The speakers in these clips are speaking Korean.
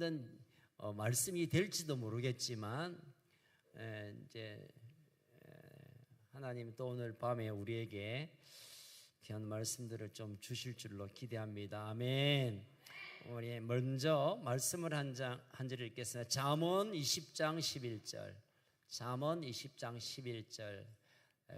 힘든 말씀이 될지도 모르겠지만 이제 하나님 또 오늘 밤에 우리에게 귀한 말씀들을 좀 주실 줄로 기대합니다. 아멘. 우리 먼저 말씀을 한 절 읽겠습니다. 잠언 20장 11절. 잠언 20장 11절.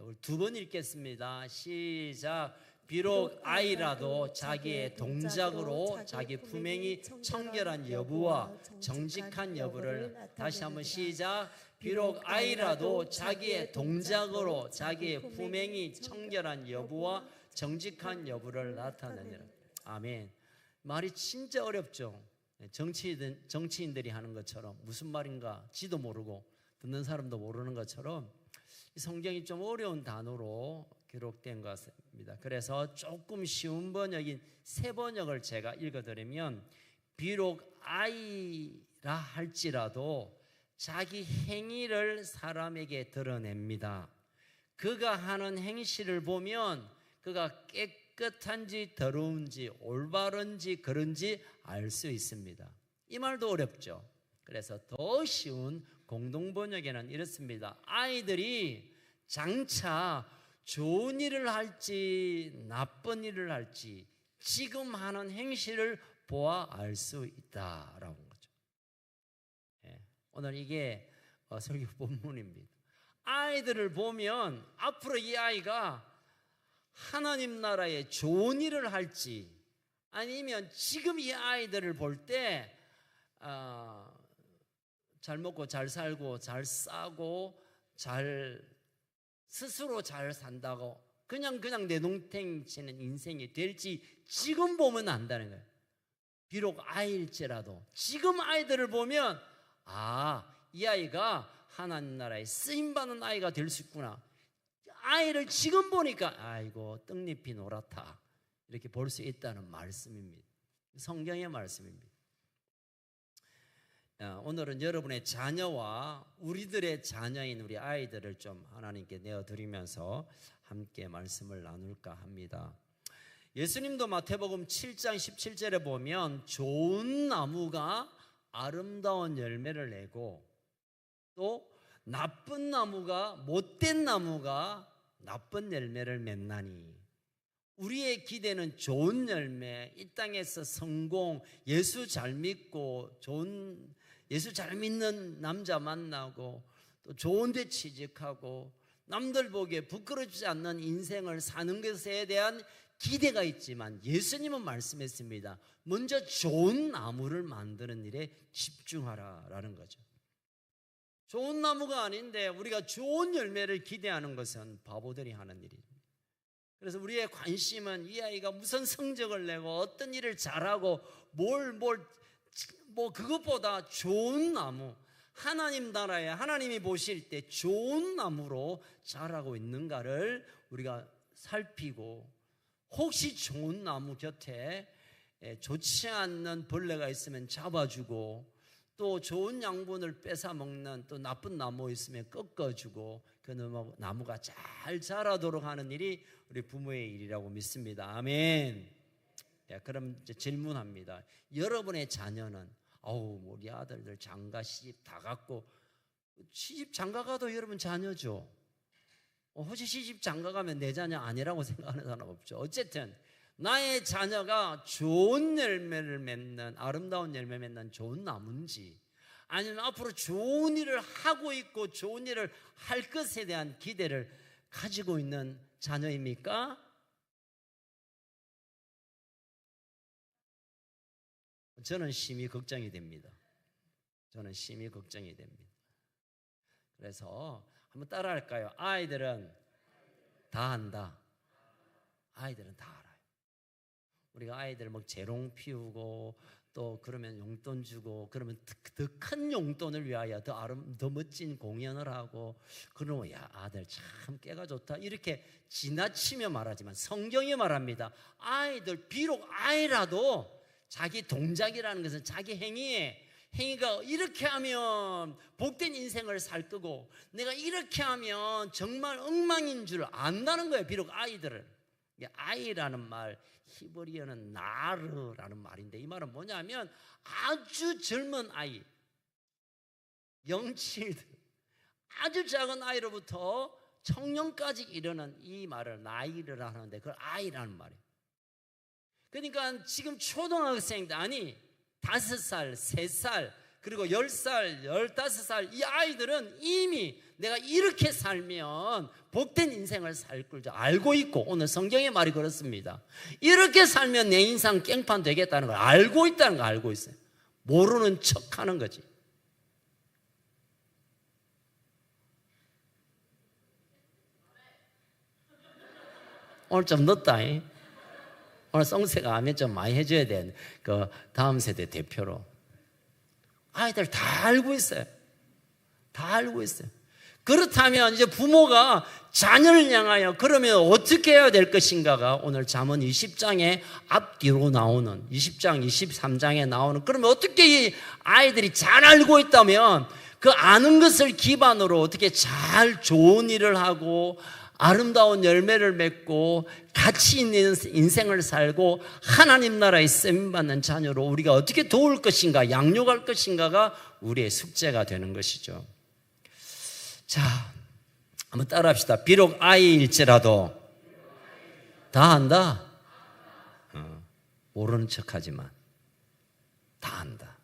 우리 두 번 읽겠습니다. 시작. 비록 아이라도 자기의 동작으로 자기 품행이 청결한 여부와 정직한 여부를, 다시 한번 시작. 비록 아이라도 자기의 동작으로 자기의 품행이 청결한 여부와 정직한 여부를 나타내니라. 아멘. 말이 진짜 어렵죠. 정치인들이 하는 것처럼 무슨 말인가 지도 모르고 듣는 사람도 모르는 것처럼 이 성경이 좀 어려운 단어로 기록된 것 같습니다. 그래서 조금 쉬운 번역인 새 번역을 제가 읽어드리면, 비록 아이라 할지라도 자기 행위를 사람에게 드러냅니다. 그가 하는 행실을 보면 그가 깨끗한지 더러운지 올바른지 그런지 알 수 있습니다. 이 말도 어렵죠. 그래서 더 쉬운 공동번역에는 이렇습니다. 아이들이 장차 좋은 일을 할지 나쁜 일을 할지 지금 하는 행실을 보아 알 수 있다라고 한 거죠. 오늘 이게 설교 본문입니다. 아이들을 보면 앞으로 이 아이가 하나님 나라에 좋은 일을 할지, 아니면 지금 이 아이들을 볼 때 잘 먹고 잘 살고 잘 싸고 스스로 잘 산다고 그냥 내동댕치는 인생이 될지 지금 보면 안다는 거예요. 비록 아이일지라도 지금 아이들을 보면 이 아이가 하나님 나라에 쓰임받는 아이가 될 수 있구나. 아이를 지금 보니까 아이고 떡잎이 노랗다 이렇게 볼 수 있다는 말씀입니다. 성경의 말씀입니다. 오늘은 여러분의 자녀와 우리들의 자녀인 우리 아이들을 좀 하나님께 내어드리면서 함께 말씀을 나눌까 합니다. 예수님도 마태복음 7장 17절에 보면 좋은 나무가 아름다운 열매를 내고 또 나쁜 나무가, 못된 나무가 나쁜 열매를 맺나니, 우리의 기대는 좋은 열매, 이 땅에서 성공, 예수 잘 믿고 예수 잘 믿는 남자 만나고 또 좋은 데 취직하고 남들 보기에 부끄러지지 않는 인생을 사는 것에 대한 기대가 있지만, 예수님은 말씀했습니다. 먼저 좋은 나무를 만드는 일에 집중하라라는 거죠. 좋은 나무가 아닌데 우리가 좋은 열매를 기대하는 것은 바보들이 하는 일입니다. 그래서 우리의 관심은 이 아이가 무슨 성적을 내고 어떤 일을 잘하고 그것보다 좋은 나무, 하나님 나라에 하나님이 보실 때 좋은 나무로 자라고 있는가를 우리가 살피고, 혹시 좋은 나무 곁에 좋지 않는 벌레가 있으면 잡아주고, 또 좋은 양분을 뺏어 먹는 또 나쁜 나무 있으면 꺾어주고, 그 나무가 잘 자라도록 하는 일이 우리 부모의 일이라고 믿습니다. 아멘. 그럼 이제 질문합니다. 여러분의 자녀는 우리 아들들 장가 시집 다 갔고, 시집 장가 가도 여러분 자녀죠. 혹시 시집 장가 가면 내 자녀 아니라고 생각하는 사람 없죠. 어쨌든 나의 자녀가 좋은 열매를 맺는, 아름다운 열매 맺는 좋은 나무인지, 아니면 앞으로 좋은 일을 하고 있고 좋은 일을 할 것에 대한 기대를 가지고 있는 자녀입니까? 저는 심히 걱정이 됩니다. 그래서 한번 따라할까요? 아이들은 다 안다. 아이들은 다 알아요. 우리가 아이들 재롱 피우고 또 그러면 용돈 주고, 그러면 더 큰 용돈을 위하여 더 멋진 공연을 하고, 그러면 아들 참 깨가 좋다 이렇게 지나치며 말하지만, 성경이 말합니다. 아이들, 비록 아이라도 자기 동작이라는 것은 자기 행위가 이렇게 하면 복된 인생을 살 거고, 내가 이렇게 하면 정말 엉망인 줄 안다는 거예요. 비록 아이들을. 아이라는 말, 히브리어는 나르라는 말인데, 이 말은 뭐냐면 아주 젊은 아이, 영칠, 아주 작은 아이로부터 청년까지 이르는 이 말을 나이를 하는데, 그걸 아이라는 말이에요. 그러니까 지금 초등학생들, 아니 5살, 3살, 그리고 10살, 15살 이 아이들은 이미 내가 이렇게 살면 복된 인생을 살 걸 알고 있고, 오늘 성경의 말이 그렇습니다. 이렇게 살면 내 인생 깽판 되겠다는 걸 알고 있다는 걸 알고 있어요. 모르는 척하는 거지. 오늘 좀 늦다. 오늘 성세가 하면 좀 많이 해줘야 돼. 그 다음 세대 대표로. 아이들 다 알고 있어요. 다 알고 있어요. 그렇다면 이제 부모가 자녀를 향하여 그러면 어떻게 해야 될 것인가가 오늘 잠언 20장의 앞뒤로 나오는 20장, 23장에 나오는, 그러면 어떻게 이 아이들이 잘 알고 있다면 그 아는 것을 기반으로 어떻게 잘 좋은 일을 하고 아름다운 열매를 맺고 가치 있는 인생을 살고 하나님 나라에 쓰임받는 자녀로 우리가 어떻게 도울 것인가, 양육할 것인가가 우리의 숙제가 되는 것이죠. 자, 한번 따라합시다. 비록 아이일지라도 다 한다. 모르는 척하지만 다 한다.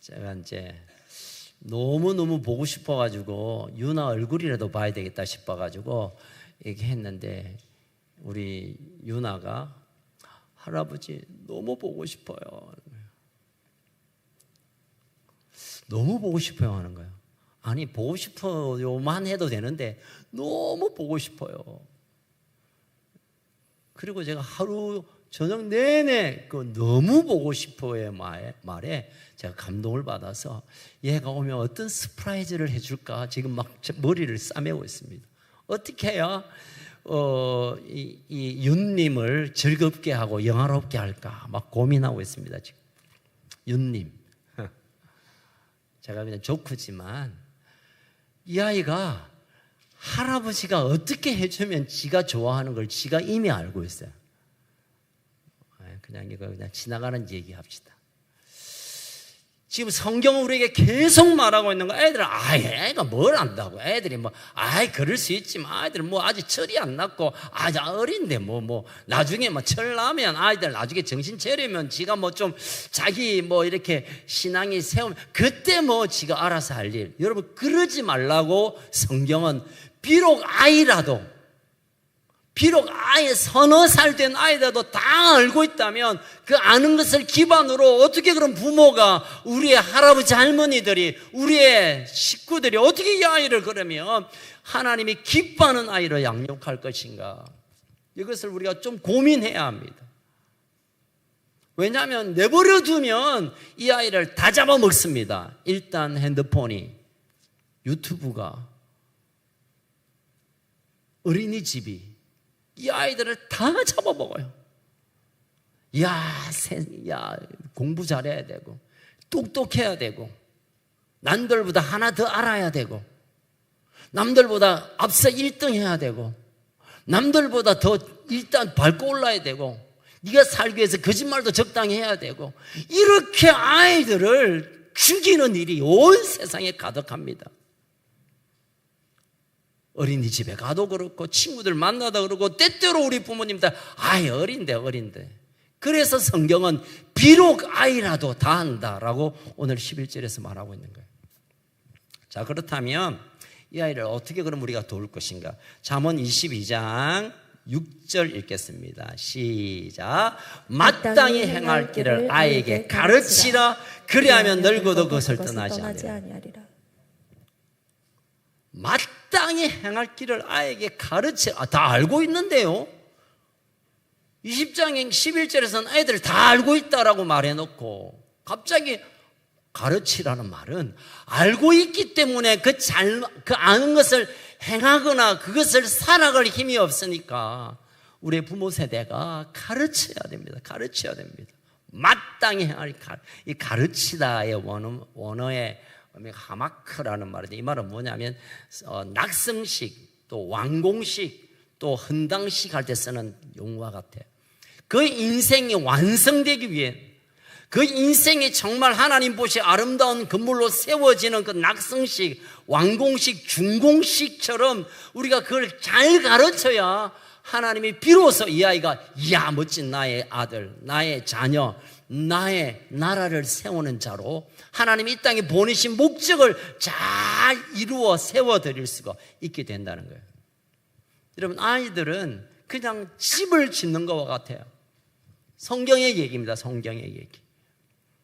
제가 이제 너무너무 보고 싶어가지고 유나 얼굴이라도 봐야 되겠다 싶어가지고 얘기했는데, 우리 유나가 할아버지 너무 보고 싶어요. 너무 보고 싶어요 하는 거예요. 아니, 보고 싶어요만 해도 되는데 너무 보고 싶어요. 그리고 제가 하루 저녁 내내 그 너무 보고 싶어의 말에 제가 감동을 받아서 얘가 오면 어떤 서프라이즈를 해줄까 지금 막 머리를 싸매고 있습니다. 어떻게 해야 이 윤님을 즐겁게 하고 영화롭게 할까 막 고민하고 있습니다. 지금 윤님, 제가 그냥 조크지만 이 아이가 할아버지가 어떻게 해주면 지가 좋아하는 걸 지가 이미 알고 있어요. 그냥 이거 그냥 지나가는 얘기합시다. 지금 성경은 우리에게 계속 말하고 있는 거, 애들은 애가 뭘 안다고, 애들이 그럴 수 있지만 아이들은 아직 철이 안 났고 아직 어린데 나중에 철 나면 아이들 나중에 정신 차리면 지가 좀 자기 이렇게 신앙이 세우면 그때 지가 알아서 할 일. 여러분, 그러지 말라고 성경은 비록 아예 서너 살 된 아이들도 다 알고 있다면 그 아는 것을 기반으로 어떻게 그런 부모가, 우리의 할아버지 할머니들이, 우리의 식구들이 어떻게 이 아이를 그러면 하나님이 기뻐하는 아이로 양육할 것인가, 이것을 우리가 좀 고민해야 합니다. 왜냐하면 내버려 두면 이 아이를 다 잡아먹습니다. 일단 핸드폰이, 유튜브가, 어린이집이 이 아이들을 다 잡아먹어요. 공부 잘해야 되고 똑똑해야 되고 남들보다 하나 더 알아야 되고 남들보다 앞서 1등 해야 되고 남들보다 더 일단 밟고 올라야 되고 네가 살기 위해서 거짓말도 적당히 해야 되고, 이렇게 아이들을 죽이는 일이 온 세상에 가득합니다. 어린이집에 가도 그렇고 친구들 만나다 그러고 때때로 우리 부모님들 어린데. 그래서 성경은 비록 아이라도 다 한다라고 오늘 11절에서 말하고 있는 거예요. 자, 그렇다면 이 아이를 어떻게 그럼 우리가 도울 것인가? 잠언 22장 6절 읽겠습니다. 시작. 마땅히 행할 길을 아이에게 가르치라. 그리하면 늙어도 그것을 떠나지 아니하리라. 마땅히 행할 길을 아이에게 가르치라. 다 알고 있는데요. 20장 11절에서는 아이들 다 알고 있다라고 말해놓고 갑자기 가르치라는 말은 알고 있기 때문에 그 아는 것을 행하거나 그것을 살아갈 힘이 없으니까 우리 부모 세대가 가르쳐야 됩니다. 가르쳐야 됩니다. 마땅히 행할 이 가르치다의 원어의 하마크라는 말인데, 이 말은 뭐냐면 낙성식, 또 완공식, 또 헌당식 할 때 쓰는 용어와 같아요. 그 인생이 완성되기 위해, 그 인생이 정말 하나님 보시 아름다운 건물로 세워지는 그 낙성식, 완공식, 준공식처럼 우리가 그걸 잘 가르쳐야 하나님이 비로소 이 아이가 이야 멋진 나의 아들, 나의 자녀, 나의 나라를 세우는 자로 하나님이 이 땅에 보내신 목적을 잘 이루어 세워드릴 수가 있게 된다는 거예요. 여러분, 아이들은 그냥 집을 짓는 것과 같아요. 성경의 얘기입니다. 성경의 얘기.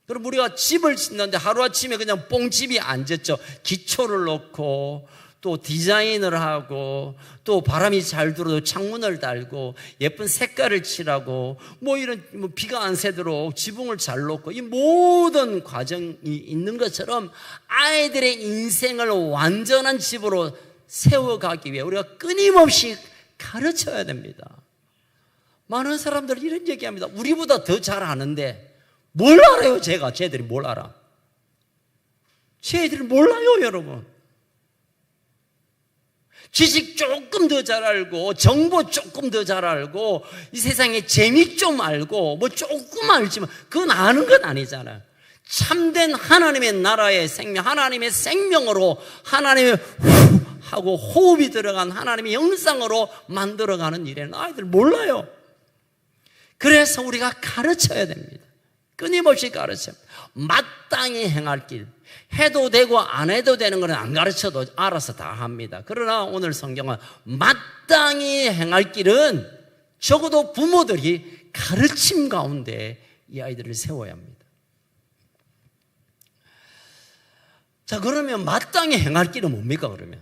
그럼 우리가 집을 짓는데 하루아침에 그냥 뽕집이 안 짓죠. 기초를 넣고 또 디자인을 하고 또 바람이 잘 들어도 창문을 달고 예쁜 색깔을 칠하고 이런 비가 안 새도록 지붕을 잘 놓고 이 모든 과정이 있는 것처럼 아이들의 인생을 완전한 집으로 세워가기 위해 우리가 끊임없이 가르쳐야 됩니다. 많은 사람들이 이런 얘기합니다. 우리보다 더 잘 아는데 뭘 알아요? 쟤들이 뭘 알아? 쟤들이 몰라요, 여러분. 지식 조금 더 잘 알고 정보 조금 더 잘 알고 이 세상에 재미 좀 알고 조금 알지만 그건 아는 건 아니잖아요. 참된 하나님의 나라의 생명, 하나님의 생명으로 하나님의 하고 호흡이 들어간 하나님의 형상으로 만들어가는 일에는 아이들 몰라요. 그래서 우리가 가르쳐야 됩니다. 끊임없이 가르쳐요. 마땅히 행할 길, 해도 되고 안 해도 되는 것은 안 가르쳐도 알아서 다 합니다. 그러나 오늘 성경은 마땅히 행할 길은 적어도 부모들이 가르침 가운데 이 아이들을 세워야 합니다. 자, 그러면 마땅히 행할 길은 뭡니까? 그러면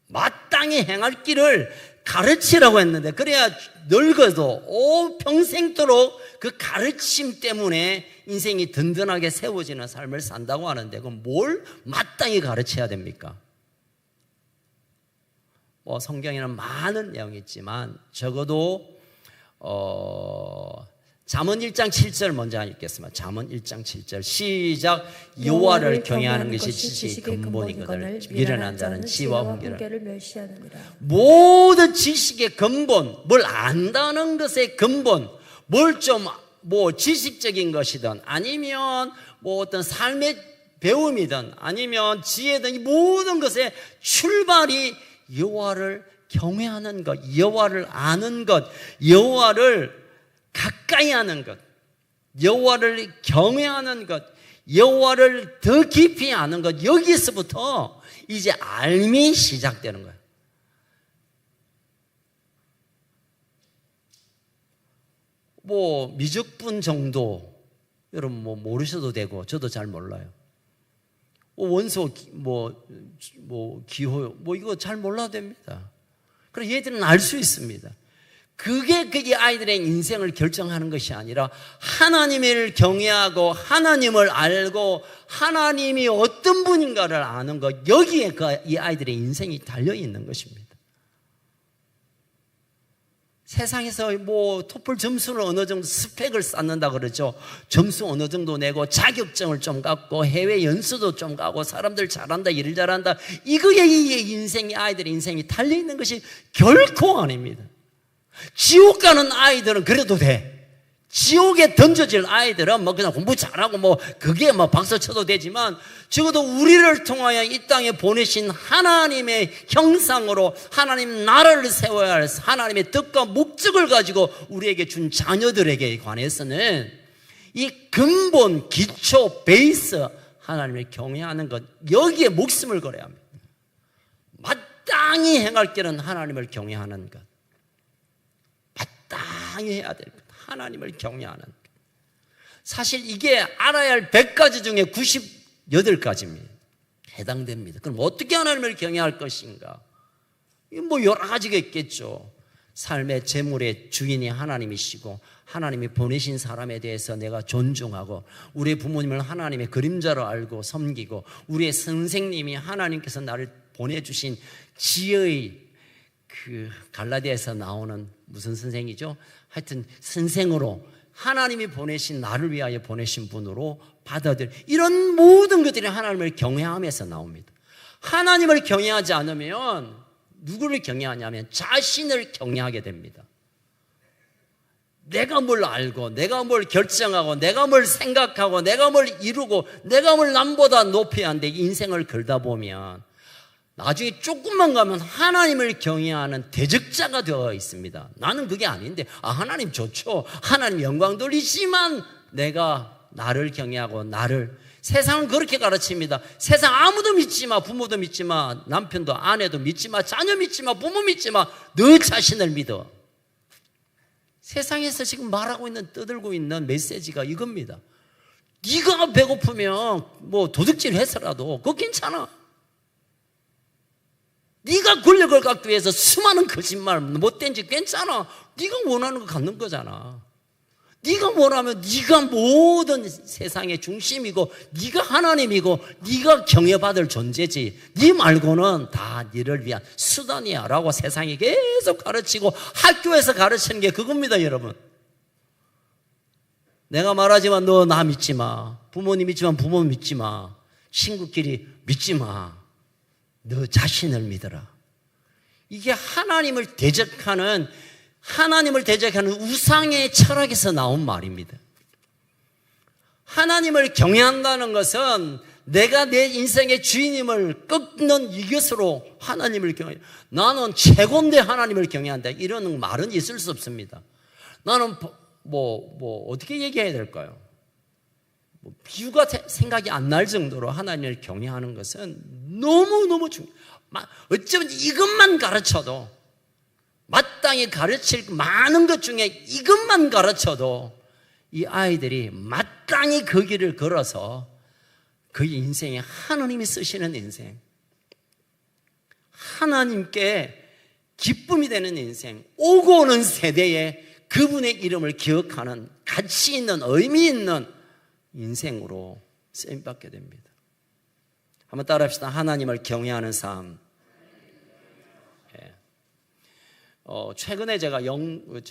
마땅히 행할 길을 가르치라고 했는데, 그래야 늙어도 평생도록 그 가르침 때문에 인생이 든든하게 세워지는 삶을 산다고 하는데, 그럼 뭘 마땅히 가르쳐야 됩니까? 성경에는 많은 내용이 있지만 적어도 잠언 1장 7절 먼저 읽겠습니다. 잠언 1장 7절 시작. 여호와를 경외하는 것이 지식의 근본이거늘 미련한 자는 지혜와 훈계를 멸시하느니라. 모든 지식의 근본, 뭘 안다는 것의 근본, 뭘 좀 지식적인 것이든 아니면 어떤 삶의 배움이든 아니면 지혜든 이 모든 것의 출발이 여호와를 경외하는 것, 여호와를 아는 것, 여호와를 가까이 하는 것, 여호와를 경외하는 것, 여호와를 더 깊이 아는 것, 여기서부터 이제 알미 시작되는 거예요. 미적분 정도 여러분 모르셔도 되고 저도 잘 몰라요. 원소 기호 이거 잘 몰라도 됩니다. 그래서 얘들은 알 수 있습니다. 그게 아이들의 인생을 결정하는 것이 아니라 하나님을 경외하고 하나님을 알고 하나님이 어떤 분인가를 아는 것, 여기에 이 아이들의 인생이 달려있는 것입니다. 세상에서 토플 점수를 어느 정도 스펙을 쌓는다 그러죠. 점수 어느 정도 내고 자격증을 좀 갖고 해외 연수도 좀 가고 사람들 잘한다, 일 잘한다, 이거에 이 인생이, 아이들의 인생이 달려있는 것이 결코 아닙니다. 지옥 가는 아이들은 그래도 돼. 지옥에 던져질 아이들은 그냥 공부 잘하고 그게 박수 쳐도 되지만, 적어도 우리를 통하여 이 땅에 보내신 하나님의 형상으로 하나님 나라를 세워야 할 하나님의 뜻과 목적을 가지고 우리에게 준 자녀들에게 관해서는 이 근본, 기초, 베이스, 하나님을 경외하는 것, 여기에 목숨을 걸어야 합니다. 마땅히 행할 길은 하나님을 경외하는 것, 마땅히 해야 될 것, 하나님을 경외하는 것. 사실 이게 알아야 할 100가지 중에 98가지입니다. 해당됩니다. 그럼 어떻게 하나님을 경외할 것인가? 여러 가지가 있겠죠. 삶의 재물의 주인이 하나님이시고 하나님이 보내신 사람에 대해서 내가 존중하고, 우리의 부모님을 하나님의 그림자로 알고 섬기고, 우리의 선생님이 하나님께서 나를 보내주신 지혜의 갈라디아에서 나오는 무슨 선생이죠? 하여튼 선생으로 하나님이 보내신, 나를 위하여 보내신 분으로 받아들여, 이런 모든 것들이 하나님을 경외함에서 나옵니다. 하나님을 경외하지 않으면 누구를 경외하냐면 자신을 경외하게 됩니다. 내가 뭘 알고, 내가 뭘 결정하고, 내가 뭘 생각하고, 내가 뭘 이루고, 내가 뭘 남보다 높여야 하는데 인생을 걸다 보면 나중에 조금만 가면 하나님을 경외하는 대적자가 되어 있습니다. 나는 그게 아닌데, 하나님 좋죠. 하나님 영광 돌리지만 내가 나를 경외하고 세상은 그렇게 가르칩니다. 세상 아무도 믿지 마. 부모도 믿지 마. 남편도 아내도 믿지 마. 자녀 믿지 마. 부모 믿지 마. 너 자신을 믿어. 세상에서 지금 말하고 있는, 떠들고 있는 메시지가 이겁니다. 네가 배고프면 뭐 도둑질 해서라도 그거 괜찮아. 네가 권력을 갖기 위해서 수많은 거짓말, 못된 짓 괜찮아. 네가 원하는 거 갖는 거잖아. 네가 원하면 네가 모든 세상의 중심이고 네가 하나님이고 네가 경외받을 존재지. 네 말고는 다 네를 위한 수단이야 라고 세상이 계속 가르치고 학교에서 가르치는 게 그겁니다. 여러분, 내가 말하지만 너 나 믿지 마. 부모님 믿지만 부모 믿지 마. 친구끼리 믿지 마. 너 자신을 믿어라. 이게 하나님을 대적하는 우상의 철학에서 나온 말입니다. 하나님을 경외한다는 것은 내가 내 인생의 주인임을 꺾는 이것으로 하나님을 경외해. 나는 최고인데 하나님을 경외한다. 이런 말은 있을 수 없습니다. 나는 어떻게 얘기해야 될까요? 비유가 생각이 안 날 정도로 하나님을 경외하는 것은 너무너무 중요해요. 어쩌면 이것만 가르쳐도, 마땅히 가르칠 많은 것 중에 이것만 가르쳐도 이 아이들이 마땅히 그 길을 걸어서 그 인생에 하나님이 쓰시는 인생, 하나님께 기쁨이 되는 인생, 오고 오는 세대에 그분의 이름을 기억하는 가치 있는, 의미 있는 인생으로 쓰임받게 됩니다. 한번 따라합시다. 하나님을 경외하는 삶. 최근에 제가 영국의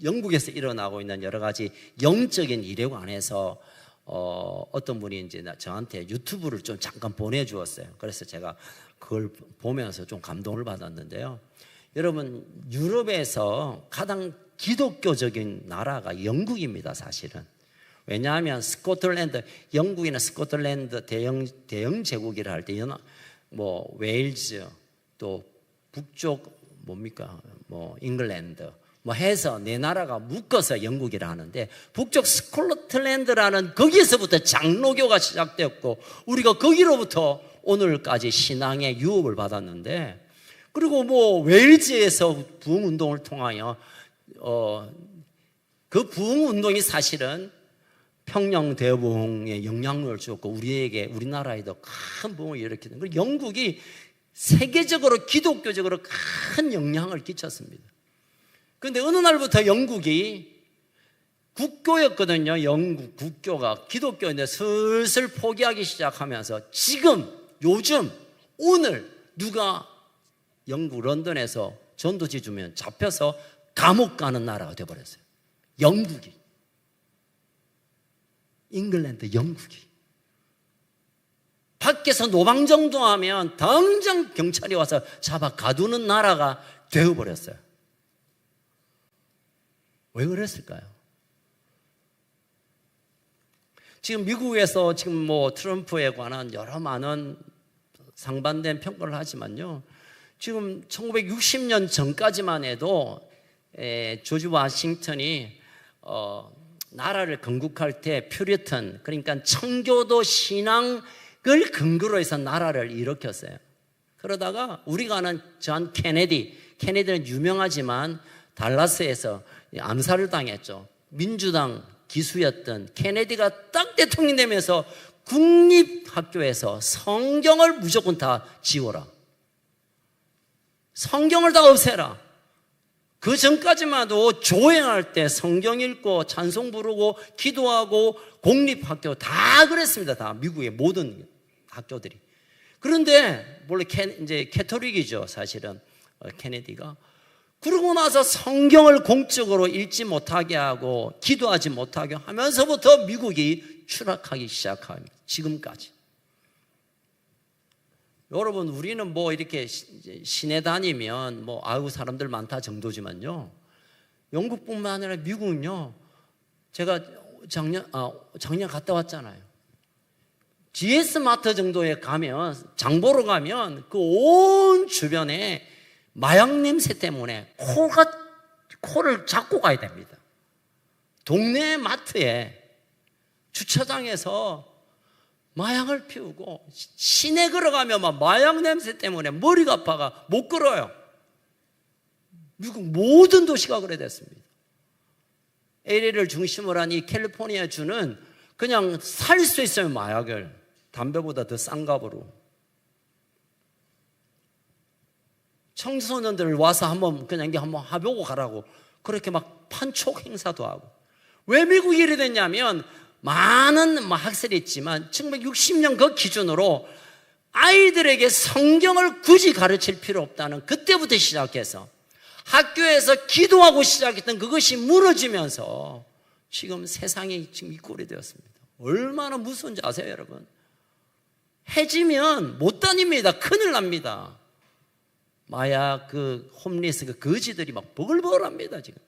영국에서 일어나고 있는 여러 가지 영적인 일에 관해서 어떤 분이 이제 저한테 유튜브를 좀 잠깐 보내주었어요. 그래서 제가 그걸 보면서 좀 감동을 받았는데요. 여러분, 유럽에서 가장 기독교적인 나라가 영국입니다, 사실은. 왜냐하면 영국이나 스코틀랜드 대영 제국이라 할 때 웨일즈, 또 북쪽 잉글랜드 해서 네 나라가 묶어서 영국이라 하는데, 북쪽 스코틀랜드라는 거기에서부터 장로교가 시작되었고 우리가 거기로부터 오늘까지 신앙의 유업을 받았는데, 그리고 웨일즈에서 부흥운동을 통하여 그 부흥운동이 사실은 평양 대부흥에 영향력을 주었고 우리나라에도 큰 부흥을 일으키는, 그리고 영국이 세계적으로 기독교적으로 큰 영향을 끼쳤습니다. 그런데 어느 날부터 영국이 국교였거든요. 영국 국교가 기독교인데 슬슬 포기하기 시작하면서 요즘 오늘 누가 영국 런던에서 전도지 주면 잡혀서 감옥 가는 나라가 되어버렸어요. 영국이, 잉글랜드, 영국이. 밖에서 노방정도하면 당장 경찰이 와서 잡아 가두는 나라가 되어버렸어요. 왜 그랬을까요? 지금 미국에서 트럼프에 관한 여러 많은 상반된 평가를 하지만요, 지금 1960년 전까지만 해도 조지 워싱턴이 나라를 건국할 때 퓨리턴, 그러니까 청교도 신앙을 근거로 해서 나라를 일으켰어요. 그러다가 우리가 아는 존 케네디는 유명하지만 달라스에서 암살을 당했죠. 민주당 기수였던 케네디가 딱 대통령 되면서 국립학교에서 성경을 무조건 다 지워라, 성경을 다 없애라. 그 전까지만 해도 조행할 때 성경 읽고 찬송 부르고 기도하고 공립학교 다 그랬습니다. 다 미국의 모든 학교들이. 그런데 원래 이제 캐톨릭이죠, 사실은 케네디가. 그러고 나서 성경을 공적으로 읽지 못하게 하고 기도하지 못하게 하면서부터 미국이 추락하기 시작합니다. 지금까지. 여러분, 우리는 뭐 이렇게 시내 다니면 뭐 아유 사람들 많다 정도지만요, 영국뿐만 아니라 미국은요, 제가 작년 갔다 왔잖아요. GS 마트 정도에 가면, 장 보러 가면 그 온 주변에 마약 냄새 때문에 코를 잡고 가야 됩니다. 동네 마트에 주차장에서 마약을 피우고, 시내 걸어가면 막 마약 냄새 때문에 머리가 아파가 못 걸어요. 미국 모든 도시가 그래 됐습니다. LA를 중심으로 한 이 캘리포니아 주는 그냥 살 수 있어요, 마약을. 담배보다 더 싼 값으로. 청소년들 와서 그냥 한번 해보고 가라고 그렇게 막 판촉 행사도 하고. 왜 미국이 이래 됐냐면, 많은 학설이 있지만 1960년 그 기준으로 아이들에게 성경을 굳이 가르칠 필요 없다는, 그때부터 시작해서 학교에서 기도하고 시작했던 그것이 무너지면서 지금 세상이 지금 이 꼴이 되었습니다. 얼마나 무서운지 아세요, 여러분? 해지면 못 다닙니다. 큰일 납니다. 마약, 홈리스, 거지들이 막 버글버글합니다, 지금.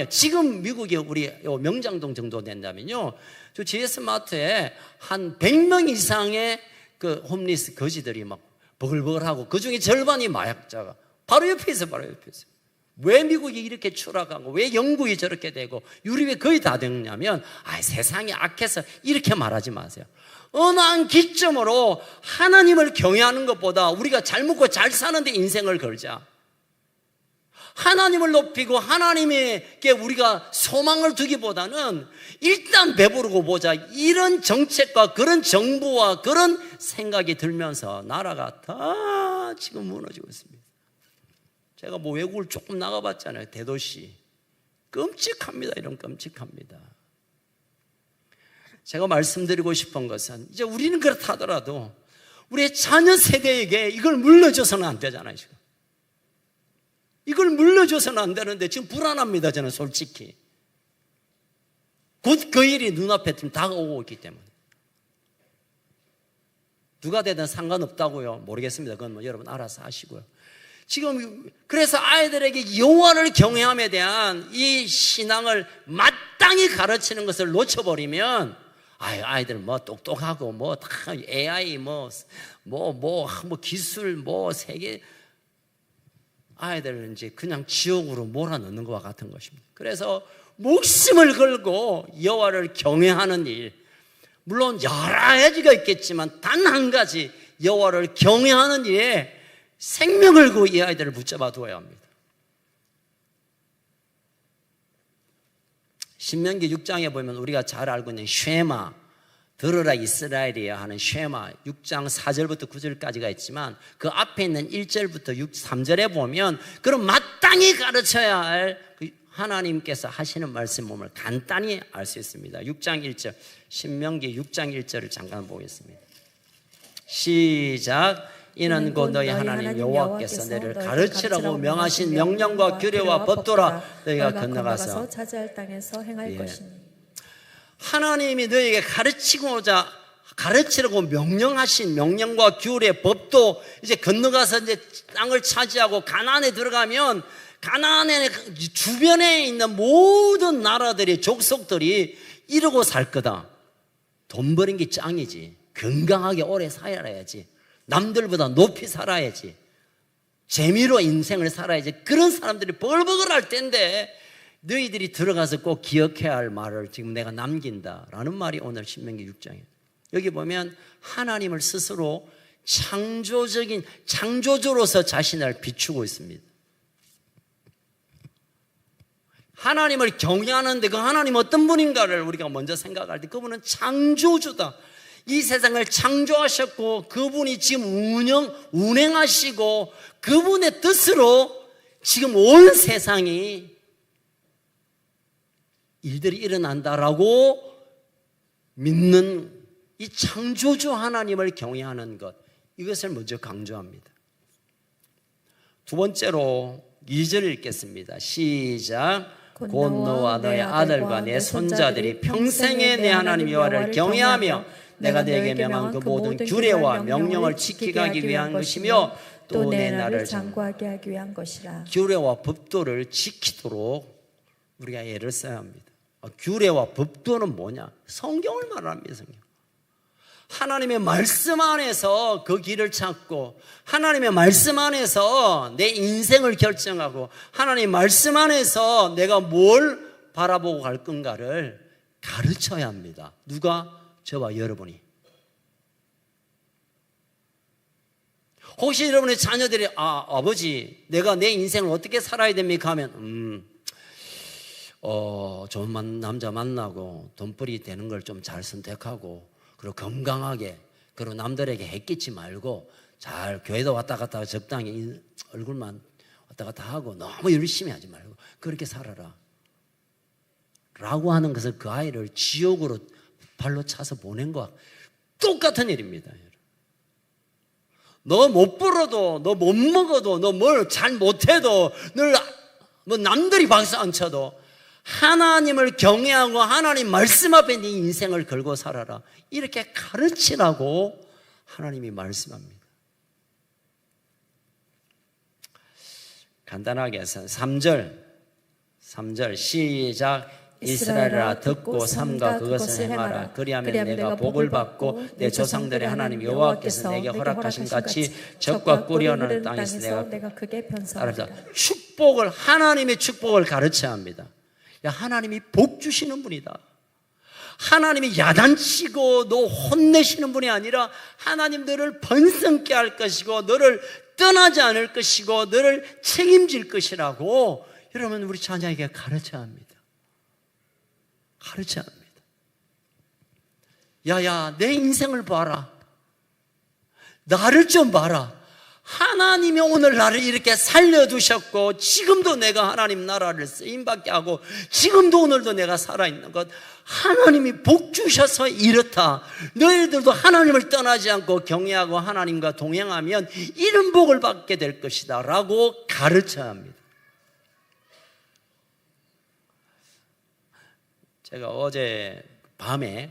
지금 미국에 우리 명장동 정도 된다면요, 저 GS마트에 한 100명 이상의 홈리스 거지들이 막 버글버글하고, 그 중에 절반이 마약자가 바로 옆에 있어요. 왜 미국이 이렇게 추락하고, 왜 영국이 저렇게 되고, 유럽이 거의 다 됐냐면, 세상이 악해서 이렇게 말하지 마세요. 어느 한 기점으로 하나님을 경외하는 것보다 우리가 잘 먹고 잘 사는데 인생을 걸자. 하나님을 높이고 하나님에게 우리가 소망을 두기보다는 일단 배부르고 보자, 이런 정책과 그런 정부와 그런 생각이 들면서 나라가 다 지금 무너지고 있습니다. 제가 뭐 외국을 조금 나가봤잖아요. 대도시 끔찍합니다. 이런 끔찍합니다. 제가 말씀드리고 싶은 것은, 이제 우리는 그렇다 하더라도 우리의 자녀 세대에게 이걸 물려줘서는 안 되잖아요. 지금 이걸 물려줘서는 안 되는데 지금 불안합니다. 저는 솔직히 곧 그 일이 눈앞에 다가오고 있기 때문에. 누가 되든 상관없다고요? 모르겠습니다. 그건 뭐 여러분 알아서 하시고요. 지금 그래서 아이들에게 여호와를 경외함에 대한 이 신앙을 마땅히 가르치는 것을 놓쳐버리면, 아이들 뭐 똑똑하고 뭐 다 AI 뭐 기술 세계, 아이들은 이제 그냥 지옥으로 몰아넣는 것과 같은 것입니다. 그래서 목숨을 걸고 여호와를 경외하는 일, 물론 여러 가지가 있겠지만 단 한 가지, 여호와를 경외하는 일에 생명을 걸고 이 아이들을 붙잡아 두어야 합니다. 신명기 6장에 보면 우리가 잘 알고 있는 쉐마, 들으라 이스라엘이야 하는 쉐마, 6장 4절부터 9절까지가 있지만 그 앞에 있는 1절부터 3절에 보면 그럼 마땅히 가르쳐야 할 하나님께서 하시는 말씀을 간단히 알 수 있습니다. 6장 1절, 신명기 6장 1절을 잠깐 보겠습니다. 시작. 이는 곧 너희 하나님 여호와께서 너희를 가르치라고 명하신 명령과 규례와 법도라 너희가 건너가서 차지할 땅에서 행할 것이니. 하나님이 너희에게 가르치라고 명령하신 명령과 규례, 법도 이제 건너가서 이제 땅을 차지하고 가나안에 들어가면, 가나안의 주변에 있는 모든 나라들의 족속들이 이러고 살 거다. 돈 버는 게 짱이지. 건강하게 오래 살아야지. 남들보다 높이 살아야지. 재미로 인생을 살아야지. 그런 사람들이 벌벌할 텐데 너희들이 들어가서 꼭 기억해야 할 말을 지금 내가 남긴다라는 말이 오늘 신명기 6장이에요. 여기 보면 하나님을 스스로 창조주로서 자신을 비추고 있습니다. 하나님을 경외하는데 그 하나님 어떤 분인가를 우리가 먼저 생각할 때 그분은 창조주다. 이 세상을 창조하셨고 그분이 지금 운행하시고 그분의 뜻으로 지금 온 세상이 일들이 일어난다라고 믿는 이 창조주 하나님을 경외하는 것, 이것을 먼저 강조합니다. 두 번째로 2절 읽겠습니다. 시작. 곧 너와 너의 아들과 내 손자들이 평생에 내 하나님 여호와를 경외하며 내가 네게 명한 그 모든 규례와 명령을 지키게 하기 위한 것이며 또 내 나를 장구하게 하기 위한 것이라. 규례와 법도를 지키도록 우리가 애를 써야 합니다. 규례와 법도는 뭐냐? 성경을 말합니다. 성경. 하나님의 말씀 안에서 그 길을 찾고 하나님의 말씀 안에서 내 인생을 결정하고 하나님의 말씀 안에서 내가 뭘 바라보고 갈 건가를 가르쳐야 합니다. 누가? 저와 여러분이. 혹시 여러분의 자녀들이 아버지 내가 내 인생을 어떻게 살아야 됩니까? 하면 좋은 남자 만나고 돈벌이 되는 걸 좀 잘 선택하고 그리고 건강하게 그리고 남들에게 해끼지 말고 잘 교회도 왔다 갔다 적당히 얼굴만 왔다 갔다 하고 너무 열심히 하지 말고 그렇게 살아라 라고 하는 것을 그 아이를 지옥으로 발로 차서 보낸 거와 똑같은 일입니다. 너 못 벌어도 너 못 먹어도 너 뭘 잘 못해도 늘 뭐 남들이 박수 안 쳐도 하나님을 경외하고 하나님 말씀 앞에 네 인생을 걸고 살아라 이렇게 가르치라고 하나님이 말씀합니다. 간단하게 해서 3절 시작. 이스라엘아 듣고 삼가 그것을 행하라. 그리하면 내가 복을 받고 내 조상들의 하나님 여호와께서 내게 허락하신 같이 적과 꿀이 흐르는 땅에서 내가 크게 편성하리라. 축복을 하나님의 축복을 가르쳐야 합니다. 하나님이 복 주시는 분이다. 하나님이 야단치고 너 혼내시는 분이 아니라 하나님 너를 번성케 할 것이고 너를 떠나지 않을 것이고 너를 책임질 것이라고 여러분 우리 자녀에게 가르쳐야 합니다. 가르쳐야 합니다. 야야 내 인생을 봐라. 나를 좀 봐라. 하나님이 오늘 나를 이렇게 살려두셨고 지금도 내가 하나님 나라를 쓰임받게 하고 지금도 오늘도 내가 살아있는 것 하나님이 복 주셔서 이렇다. 너희들도 하나님을 떠나지 않고 경외하고 하나님과 동행하면 이런 복을 받게 될 것이다 라고 가르쳐야 합니다. 제가 어제 밤에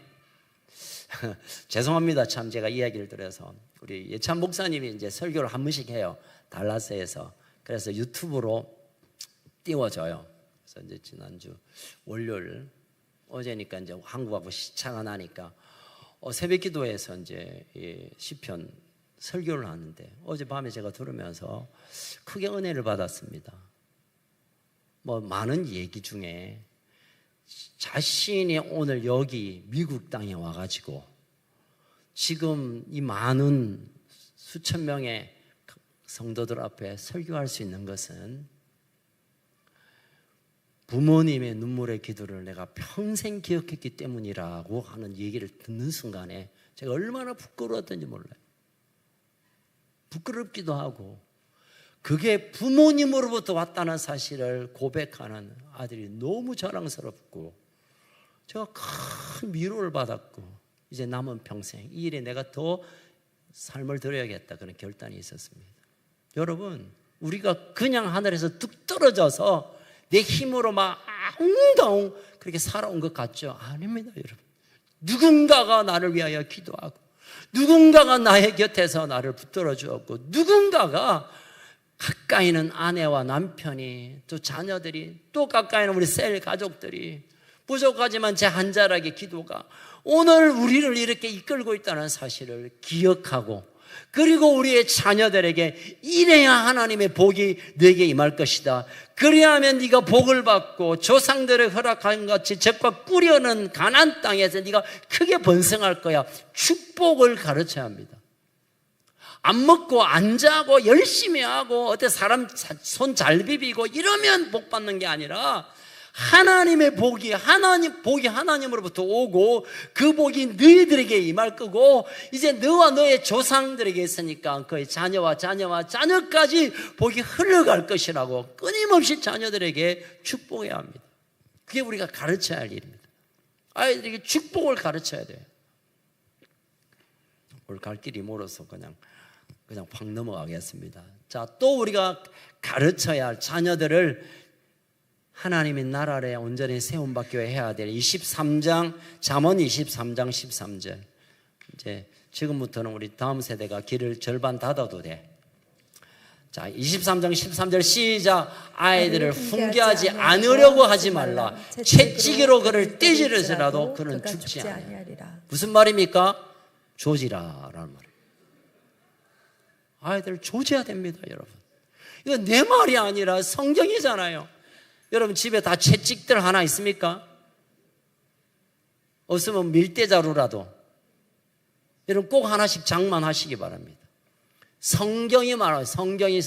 죄송합니다. 참 제가 이야기를 들어서 우리 예찬 목사님이 이제 설교를 한 번씩 해요. 달라스에서. 그래서 유튜브로 띄워줘요. 그래서 이제 지난주 월요일 어제니까 이제 한국하고 시차가 나니까 새벽 기도에서 이제 시편 설교를 하는데 어젯밤에 제가 들으면서 크게 은혜를 받았습니다. 뭐 많은 얘기 중에 자신이 오늘 여기 미국 땅에 와가지고 지금 이 많은 수천 명의 성도들 앞에 설교할 수 있는 것은 부모님의 눈물의 기도를 내가 평생 기억했기 때문이라고 하는 얘기를 듣는 순간에 제가 얼마나 부끄러웠던지 몰라요. 부끄럽기도 하고 그게 부모님으로부터 왔다는 사실을 고백하는 아들이 너무 자랑스럽고 제가 큰 위로를 받았고 이제 남은 평생 이 일에 내가 더 삶을 드려야겠다 그런 결단이 있었습니다. 여러분 우리가 그냥 하늘에서 뚝 떨어져서 내 힘으로 막 웅덩 그렇게 살아온 것 같죠? 아닙니다. 여러분 누군가가 나를 위하여 기도하고 누군가가 나의 곁에서 나를 붙들어 주었고 누군가가 가까이는 아내와 남편이 또 자녀들이 또 가까이는 우리 셀 가족들이 부족하지만 제 한 자락의 기도가 오늘 우리를 이렇게 이끌고 있다는 사실을 기억하고 그리고 우리의 자녀들에게 이래야 하나님의 복이 네게 임할 것이다. 그리하면 네가 복을 받고 조상들의 허락한 같이 적과 꿀이 흐르는 가나안 땅에서 네가 크게 번성할 거야. 축복을 가르쳐야 합니다. 안 먹고 안 자고 열심히 하고 어때 사람 손 잘 비비고 이러면 복 받는 게 아니라 하나님의 복이 하나님으로부터 오고 그 복이 너희들에게 임할 거고 이제 너와 너의 조상들에게 있으니까 그의 자녀와 자녀까지 복이 흘러갈 것이라고 끊임없이 자녀들에게 축복해야 합니다. 그게 우리가 가르쳐야 할 일입니다. 아이들에게 축복을 가르쳐야 돼요. 오늘 갈 길이 멀어서 그냥 확 넘어가겠습니다. 자, 또 우리가 가르쳐야 할 자녀들을 하나님의 나라에 온전히 세움받게 해야 될 23장 잠언 23장 13절 이제 지금부터는 우리 다음 세대가 길을 절반 닫아도 돼. 자, 23장 13절 시작. 아이들을 훈계하지 않으려고 하지 말라. 채찍으로 그를 떼지르더라도 그는 죽지 아니하리라. 무슨 말입니까? 조지라라는 말이에요. 아이들을 조져야 됩니다, 여러분. 이건 내 말이 아니라 성경이잖아요. 여러분 집에 다 채찍들 하나 있습니까? 없으면 밀대자루라도 여러분 꼭 하나씩 장만하시기 바랍니다. 성경이 말해요. 성경이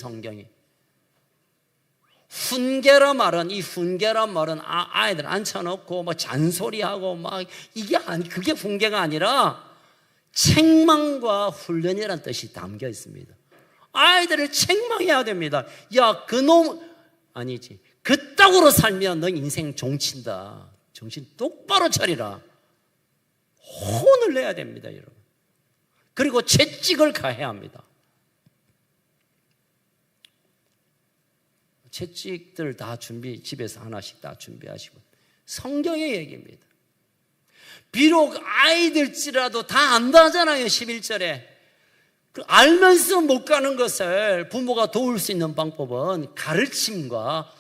훈계라 말은, 이 훈계란 말은 아이들 앉혀놓고 뭐 잔소리하고 막 이게 그게 훈계가 아니라 책망과 훈련이라는 뜻이 담겨 있습니다. 아이들을 책망해야 됩니다. 야, 그놈 아니지, 그따구로 살면 너 인생 종친다. 정신 똑바로 차리라. 혼을 내야 됩니다, 여러분. 그리고 채찍을 가해야 합니다. 채찍들 다 집에서 하나씩 다 준비하시고. 성경의 얘기입니다. 비록 아이들지라도 다 안다잖아요, 11절에. 알면서 못 가는 것을 부모가 도울 수 있는 방법은 가르침과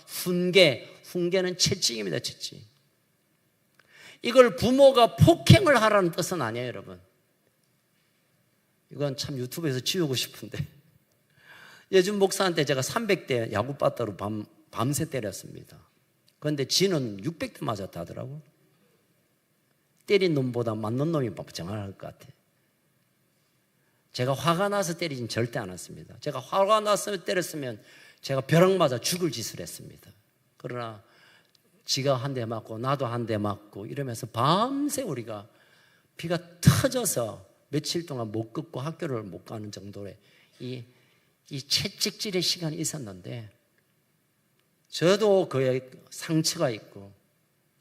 훈계는 채찍입니다, 채찍. 이걸 부모가 폭행을 하라는 뜻은 아니에요, 여러분. 이건 참 유튜브에서 지우고 싶은데. 예전 목사한테 제가 300대 야구바따로 밤새 때렸습니다. 그런데 지는 600대 맞았다 하더라고. 때린 놈보다 맞는 놈이 정할 것 같아. 제가 화가 나서 때리진 절대 않았습니다. 제가 화가 나서 때렸으면 제가 벼락 맞아 죽을 짓을 했습니다. 그러나 지가 한 대 맞고 나도 한 대 맞고 이러면서 밤새 우리가 피가 터져서 며칠 동안 못 걷고 학교를 못 가는 정도의 이 채찍질의 시간이 있었는데, 저도 그에 상처가 있고,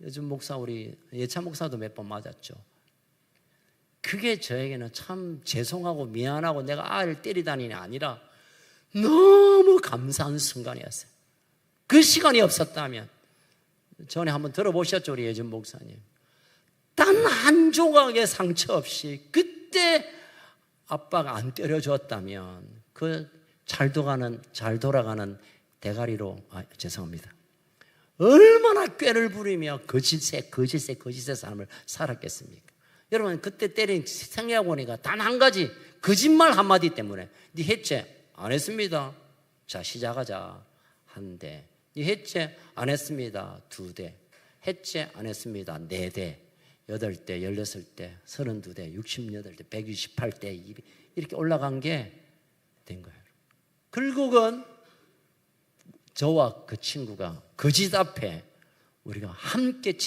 요즘 목사 우리 예찬 목사도 몇 번 맞았죠. 그게 저에게는 참 죄송하고 미안하고 내가 아이를 때리다니 아니라 너무 감사한 순간이었어요. 그 시간이 없었다면, 전에 한번 들어보셨죠, 우리 예전 목사님. 단 한 조각의 상처 없이 그때 아빠가 안 때려줬다면 그 잘 돌아가는 대가리로, 죄송합니다. 얼마나 꾀를 부리며 거짓의 삶을 살았겠습니까? 여러분, 그때 때린 생각해보니까 단 한 가지 거짓말 한마디 때문에. 네 했지? 안 했습니다. 자, 시작하자. 한 대. 네 했지? 안 했습니다. 2대. 했지? 안 했습니다. 4대. 8대, 16대, 32대, 68대, 128대, 200 이렇게 올라간 게 된 거예요. 결국은 저와 그 친구가 거짓 앞에 우리가 함께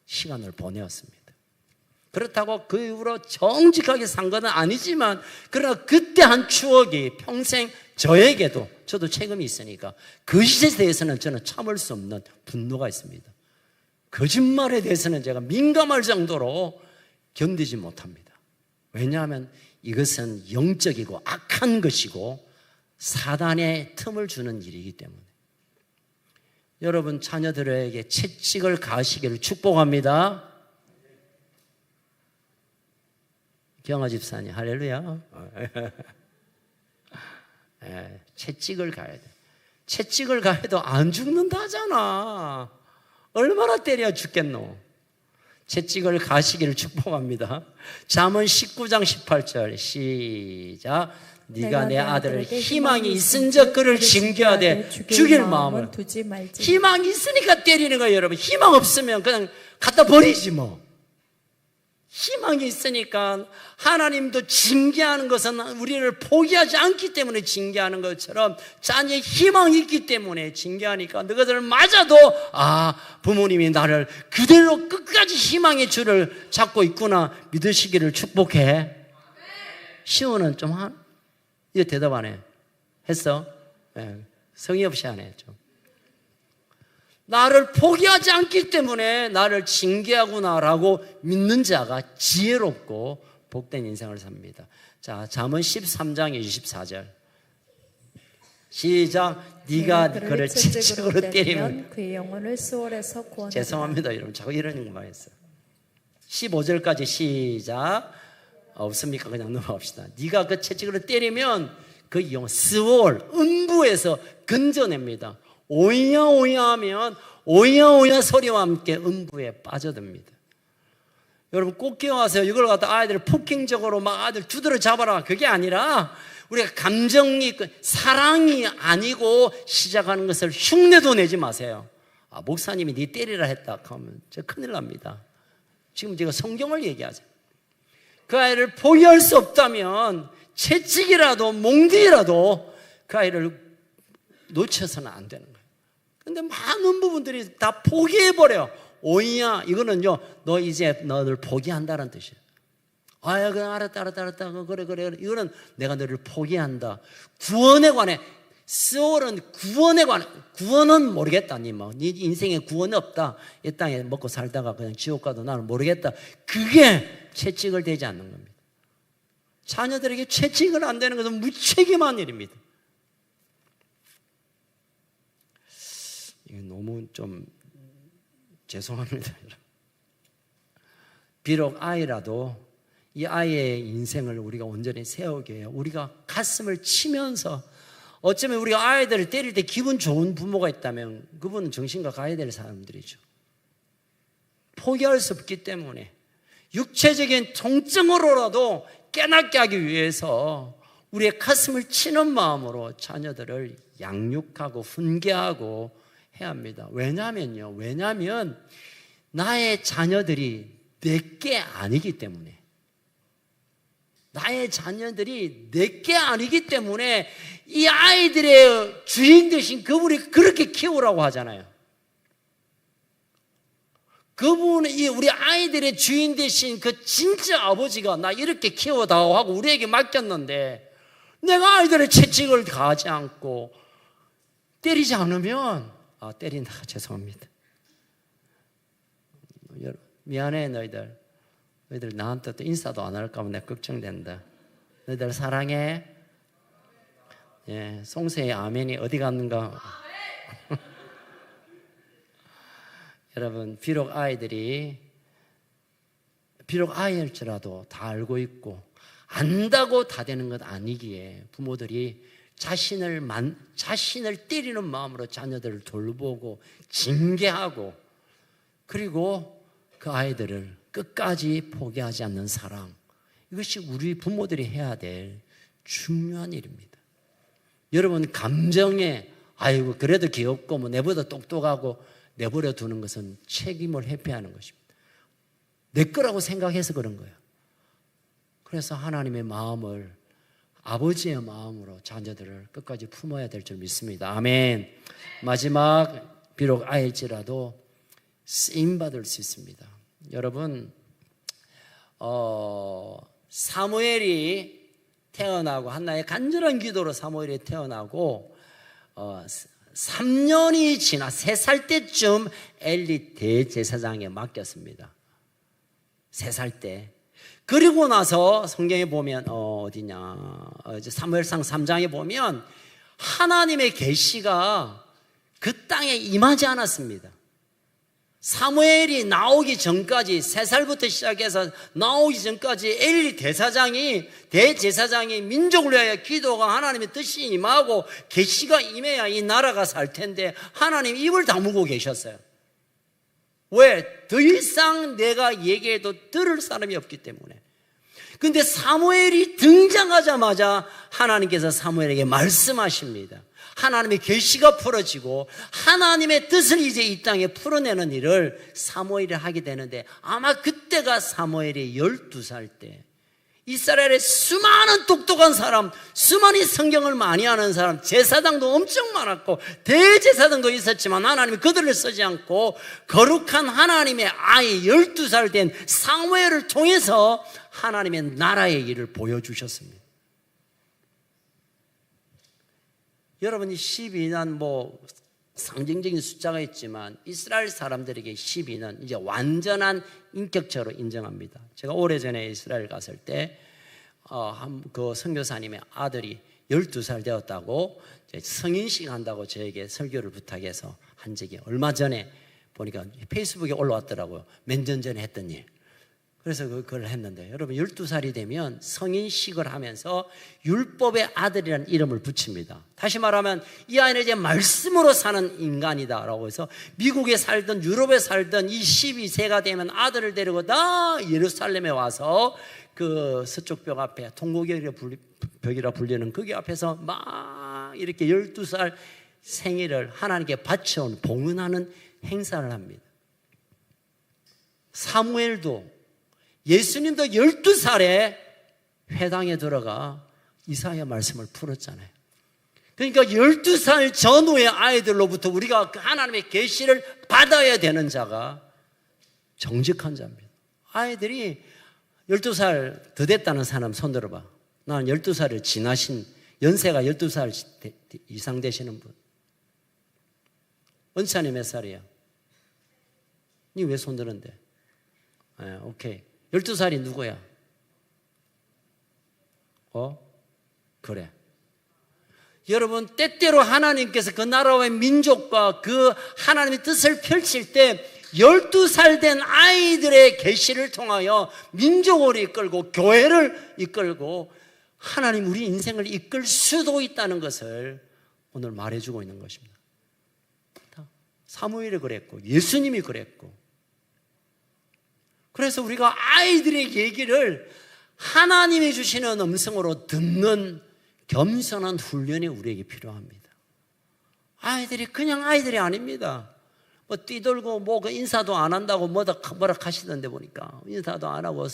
시간을 보내었습니다. 그렇다고 그 이후로 정직하게 산 건 아니지만, 그러나 그때 한 추억이 평생 저에게도, 저도 책임이 있으니까 거짓에 대해서는 저는 참을 수 없는 분노가 있습니다. 거짓말에 대해서는 제가 민감할 정도로 견디지 못합니다. 왜냐하면 이것은 영적이고 악한 것이고 사단의 틈을 주는 일이기 때문에. 여러분 자녀들에게 채찍을 가하시기를 축복합니다. 경아 집사님 할렐루야. 채찍을 가야 돼. 채찍을 가해도 안 죽는다잖아. 얼마나 때려 죽겠노. 채찍을 가시기를 축복합니다. 잠언 19장 18절 시작. 네가 내 아들을 희망이 있은즉 그를 징계하되 죽일 마음을 두지 말지. 희망이 있으니까 때리는 거예요, 여러분. 희망 없으면 그냥 갖다 버리지 뭐. 희망이 있으니까 하나님도 징계하는 것은 우리를 포기하지 않기 때문에 징계하는 것처럼 자녀의 희망이 있기 때문에 징계하니까 너희들 맞아도 부모님이 나를 그대로 끝까지 희망의 줄을 잡고 있구나 믿으시기를 축복해. 시온은 좀 이거 대답 안 해. 했어? 성의 없이 안 해. 좀. 나를 포기하지 않기 때문에 나를 징계하구나라고 믿는 자가 지혜롭고 복된 인생을 삽니다. 자, 잠언 13장 24절 시작. 네가 그를 채찍으로 때리면 그의 영혼을 수월에서 구원하리라. 죄송합니다, 여러분. 자꾸 이런 것만 했어요. 15절까지 시작. 없습니까? 그냥 넘어갑시다. 네가 그 채찍으로 때리면 그 영 스월 음부에서 건져냅니다. 오야 오야 하면 오야 오야 소리와 함께 음부에 빠져듭니다. 여러분 꼭 기억하세요. 이걸 갖다 아이들을 폭행적으로 막 아이들 두드려 잡아라 그게 아니라 우리가 감정이 사랑이 아니고 시작하는 것을 흉내도 내지 마세요. 목사님이 네 때리라 했다 하면 저 큰일 납니다. 지금 제가 성경을 얘기하죠. 그 아이를 포기할 수 없다면 채찍이라도 몽둥이라도 그 아이를 놓쳐서는 안 되는 거예요. 근데 많은 부분들이 다 포기해버려요. 오이야 이거는요 너 이제 너를 포기한다는 뜻이에요. 아야 그래 알았다 그래 이거는 내가 너를 포기한다. 구원에 관해 스월은 구원에 관해 구원은 모르겠다. 네 인생에 구원이 없다. 이 땅에 먹고 살다가 그냥 지옥 가도 나는 모르겠다. 그게 채찍을 대지 않는 겁니다. 자녀들에게 채찍을 안 대는 것은 무책임한 일입니다. 이게 너무 좀 죄송합니다. 비록 아이라도 이 아이의 인생을 우리가 온전히 세우게 해요. 우리가 가슴을 치면서 어쩌면 우리가 아이들을 때릴 때 기분 좋은 부모가 있다면 그분은 정신과 가야 될 사람들이죠. 포기할 수 없기 때문에 육체적인 통증으로라도 깨닫게 하기 위해서 우리의 가슴을 치는 마음으로 자녀들을 양육하고 훈계하고 해야 합니다. 왜냐하면 나의 자녀들이 내게 아니기 때문에 이 아이들의 주인 되신 그분이 그렇게 키우라고 하잖아요. 그분이 우리 아이들의 주인 되신 그 진짜 아버지가 나 이렇게 키워다오 하고 우리에게 맡겼는데 내가 아이들의 채찍을 가하지 않고 때리지 않으면 때린다 죄송합니다. 미안해 너희들 나한테 또 인사도 안 할까 봐 내가 걱정된다. 너희들 사랑해. 예, 송세의 아멘이 어디 갔는가. 여러분 비록 아이일지라도 다 알고 있고 안다고 다 되는 것 아니기에 부모들이 자신을 때리는 마음으로 자녀들을 돌보고 징계하고 그리고 그 아이들을 끝까지 포기하지 않는 사랑, 이것이 우리 부모들이 해야 될 중요한 일입니다. 여러분 감정에 아이고 그래도 귀엽고 뭐 내보다 똑똑하고 내버려 두는 것은 책임을 회피하는 것입니다. 내 거라고 생각해서 그런 거예요. 그래서 하나님의 마음을 아버지의 마음으로 자녀들을 끝까지 품어야 될 줄 믿습니다. 아멘. 마지막 비록 아일지라도 쓰임받을 수 있습니다. 여러분 사무엘이 태어나고 한나의 간절한 기도로 사무엘이 태어나고 3년이 지나 3살 때쯤 엘리 대제사장에 맡겼습니다. 3살 때. 그리고 나서 성경에 보면 사무엘상 3장에 보면 하나님의 계시가 그 땅에 임하지 않았습니다. 사무엘이 나오기 전까지 3살부터 시작해서 나오기 전까지 엘리 대제사장이 민족을 위하여 기도가 하나님의 뜻이 임하고 계시가 임해야 이 나라가 살 텐데 하나님 입을 다물고 계셨어요. 왜? 더 이상 내가 얘기해도 들을 사람이 없기 때문에. 근데 사무엘이 등장하자마자 하나님께서 사무엘에게 말씀하십니다. 하나님의 계시가 풀어지고 하나님의 뜻을 이제 이 땅에 풀어내는 일을 사무엘이 하게 되는데 아마 그때가 사무엘이 12살 때 이스라엘의 수많은 똑똑한 사람, 수많은 성경을 많이 아는 사람, 제사장도 엄청 많았고 대제사장도 있었지만 하나님이 그들을 쓰지 않고 거룩한 하나님의 아이 12살 된 사무엘을 통해서 하나님의 나라의 일을 보여주셨습니다. 여러분이 12는 상징적인 숫자가 있지만 이스라엘 사람들에게 12는 이제 완전한 인격체로 인정합니다. 제가 오래전에 이스라엘 갔을 때 그 선교사님의 아들이 12살 되었다고 성인식 한다고 저에게 설교를 부탁해서 한 적이 얼마 전에 보니까 페이스북에 올라왔더라고요. 몇 년 전에 했던 일. 그래서 그걸 했는데, 여러분 12살이 되면 성인식을 하면서 율법의 아들이라는 이름을 붙입니다. 다시 말하면 이 아이는 이제 말씀으로 사는 인간이다라고 해서 미국에 살든 유럽에 살든 이 12세가 되면 아들을 데리고 다 예루살렘에 와서 그 서쪽 벽 앞에 통곡벽이라 불리는 거기 앞에서 막 이렇게 12살 생일을 하나님께 바쳐온 봉헌하는 행사를 합니다. 사무엘도, 예수님도 12살에 회당에 들어가 이사야 말씀을 풀었잖아요. 그러니까 12살 전후의 아이들로부터 우리가 하나님의 계시를 받아야 되는 자가 정직한 자입니다. 아이들이 12살 더 됐다는 사람 손 들어봐. 나는 12살을 지나신, 연세가 12살 이상 되시는 분. 원찬이 몇 살이야? 니 왜 손 드는데? 오케이. 12살이 누구야? 그래. 여러분, 때때로 하나님께서 그 나라와 민족과 그 하나님의 뜻을 펼칠 때 12살 된 아이들의 계시를 통하여 민족을 이끌고 교회를 이끌고 하나님 우리 인생을 이끌 수도 있다는 것을 오늘 말해주고 있는 것입니다. 사무엘이 그랬고 예수님이 그랬고, 그래서 우리가 아이들의 얘기를 하나님이 주시는 음성으로 듣는 겸손한 훈련이 우리에게 필요합니다. 아이들이 그냥 아이들이 아닙니다. 뭐 뛰돌고 뭐 그 인사도 안 한다고 뭐라 하시던데 보니까 인사도 안 하고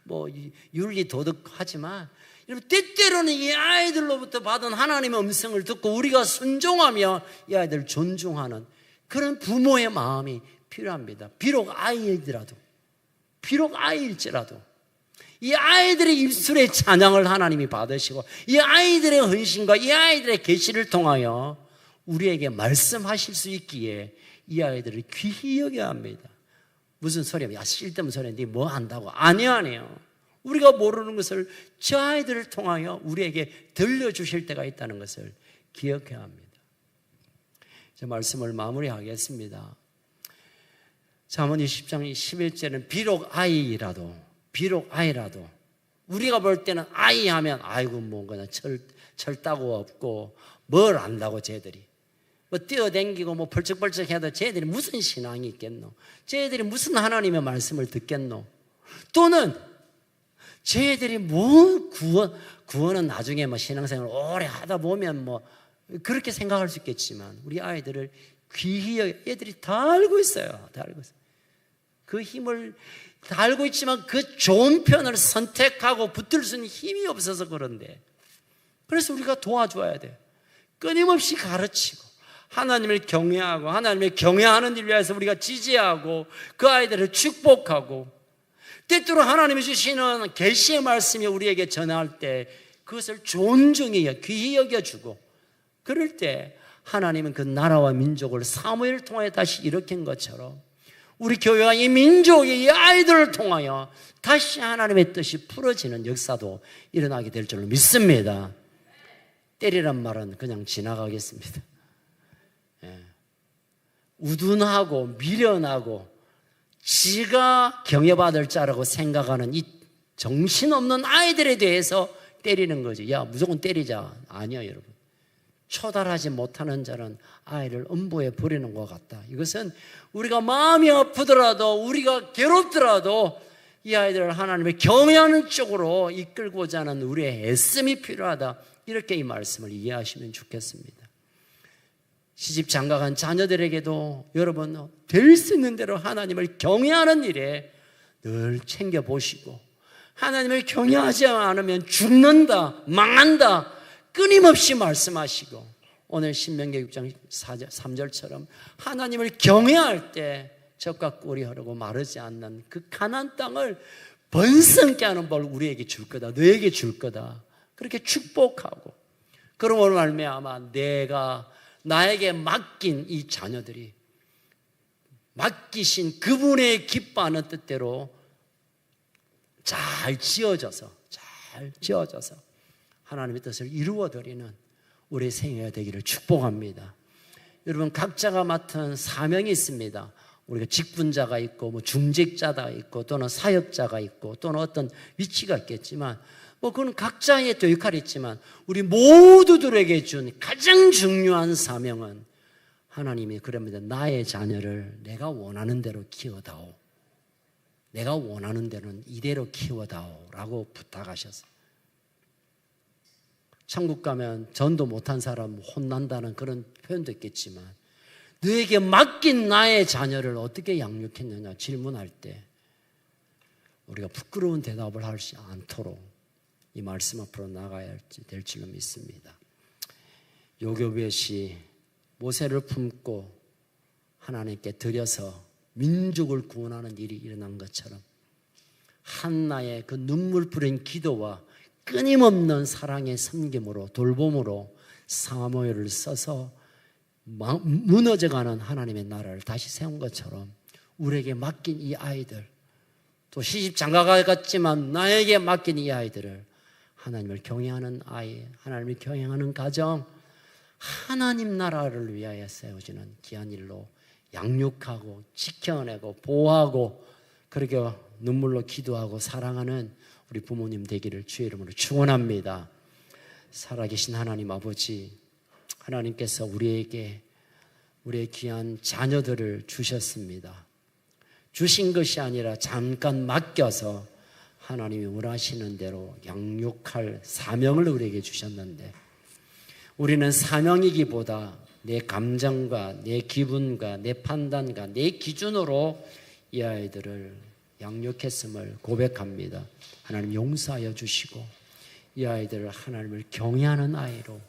뭐 윤리 도덕 하지만, 여러분 때때로는 이 아이들로부터 받은 하나님의 음성을 듣고 우리가 순종하며 이 아이들을 존중하는 그런 부모의 마음이 필요합니다. 비록 아이일지라도 이 아이들의 입술의 찬양을 하나님이 받으시고 이 아이들의 헌신과 이 아이들의 계시를 통하여 우리에게 말씀하실 수 있기에 이 아이들을 귀히 여겨야 합니다. 무슨 소리야? 야, 쓸데없는 소리야. 네 뭐 안다고? 아니요. 우리가 모르는 것을 저 아이들을 통하여 우리에게 들려주실 때가 있다는 것을 기억해야 합니다. 제 말씀을 마무리하겠습니다. 잠언 20장 11절은 비록 아이라도 우리가 볼 때는 아이 하면 아이고 뭐 그냥 철따고 없고 뭘 안다고 쟤들이 뭐 뛰어댕기고 뭐 벌쩍벌쩍 해도 쟤들이 무슨 신앙이 있겠노? 쟤들이 무슨 하나님의 말씀을 듣겠노? 또는 쟤들이 뭐 구원은 나중에 뭐 신앙생활 오래 하다 보면 뭐 그렇게 생각할 수 있겠지만, 우리 아이들을 귀히 애들이 다 알고 있어요. 그 힘을 다 알고 있지만 그 좋은 편을 선택하고 붙들 수 있는 힘이 없어서 그런데, 그래서 우리가 도와줘야 돼요. 끊임없이 가르치고 하나님을 경외하고 하나님을 경외하는 일 위해서 우리가 지지하고 그 아이들을 축복하고, 때때로 하나님이 주시는 계시의 말씀이 우리에게 전할 때 그것을 존중히 귀히 여겨주고, 그럴 때 하나님은 그 나라와 민족을 사무엘을 통하여 다시 일으킨 것처럼 우리 교회와 이 민족의 이 아이들을 통하여 다시 하나님의 뜻이 풀어지는 역사도 일어나게 될 줄로 믿습니다. 때리란 말은 그냥 지나가겠습니다. 우둔하고 미련하고 지가 경외받을 자라고 생각하는 이 정신없는 아이들에 대해서 때리는 거지. 야, 무조건 때리자. 아니요, 여러분. 초달하지 못하는 자는 아이를 음보에 버리는 것 같다. 이것은 우리가 마음이 아프더라도 우리가 괴롭더라도 이 아이들을 하나님의 경외하는 쪽으로 이끌고자 하는 우리의 애씀이 필요하다. 이렇게 이 말씀을 이해하시면 좋겠습니다. 시집 장가간 자녀들에게도 여러분 될 수 있는 대로 하나님을 경외하는 일에 늘 챙겨보시고, 하나님을 경외하지 않으면 죽는다, 망한다 끊임없이 말씀하시고, 오늘 신명기 6장 3절처럼 하나님을 경외할 때 젖과 꿀이 흐르고 마르지 않는 그 가나안 땅을 번성케 하는 볼 우리에게 줄 거다, 너에게 줄 거다, 그렇게 축복하고, 그러므로 말미암아 내가 나에게 맡긴 이 자녀들이 맡기신 그분의 기뻐하는 뜻대로 잘 지어져서 하나님의 뜻을 이루어드리는 우리의 생애가 되기를 축복합니다. 여러분, 각자가 맡은 사명이 있습니다. 우리가 직분자가 있고 뭐 중직자가 있고 또는 사역자가 있고 또는 어떤 위치가 있겠지만 뭐 그건 각자의 또 역할이 있지만 우리 모두들에게 준 가장 중요한 사명은 하나님이 그럽니다. 나의 자녀를 내가 원하는 대로 키워다오. 내가 원하는 대로는 이대로 키워다오 라고 부탁하셨어요. 천국 가면 전도 못한 사람 혼난다는 그런 표현도 있겠지만 너에게 맡긴 나의 자녀를 어떻게 양육했느냐 질문할 때 우리가 부끄러운 대답을 하지 않도록 이 말씀 앞으로 나가야 될 줄로 믿습니다. 요교벳이 모세를 품고 하나님께 드려서 민족을 구원하는 일이 일어난 것처럼 한나의 그 눈물 뿌린 기도와 끊임없는 사랑의 섬김으로 돌봄으로 사무엘을 써서 무너져가는 하나님의 나라를 다시 세운 것처럼 우리에게 맡긴 이 아이들, 또 시집장가가 갔지만 나에게 맡긴 이 아이들을 하나님을 경외하는 아이, 하나님을 경외하는 가정, 하나님 나라를 위하여 세워지는 귀한 일로 양육하고 지켜내고 보호하고 그렇게 눈물로 기도하고 사랑하는 우리 부모님 되기를 주의 이름으로 축원합니다. 살아계신 하나님 아버지, 하나님께서 우리에게 우리의 귀한 자녀들을 주셨습니다. 주신 것이 아니라 잠깐 맡겨서 하나님이 원하시는 대로 양육할 사명을 우리에게 주셨는데 우리는 사명이기보다 내 감정과 내 기분과 내 판단과 내 기준으로 이 아이들을 양육했음을 고백합니다. 하나님 용서하여 주시고 이 아이들을 하나님을 경외하는 아이로,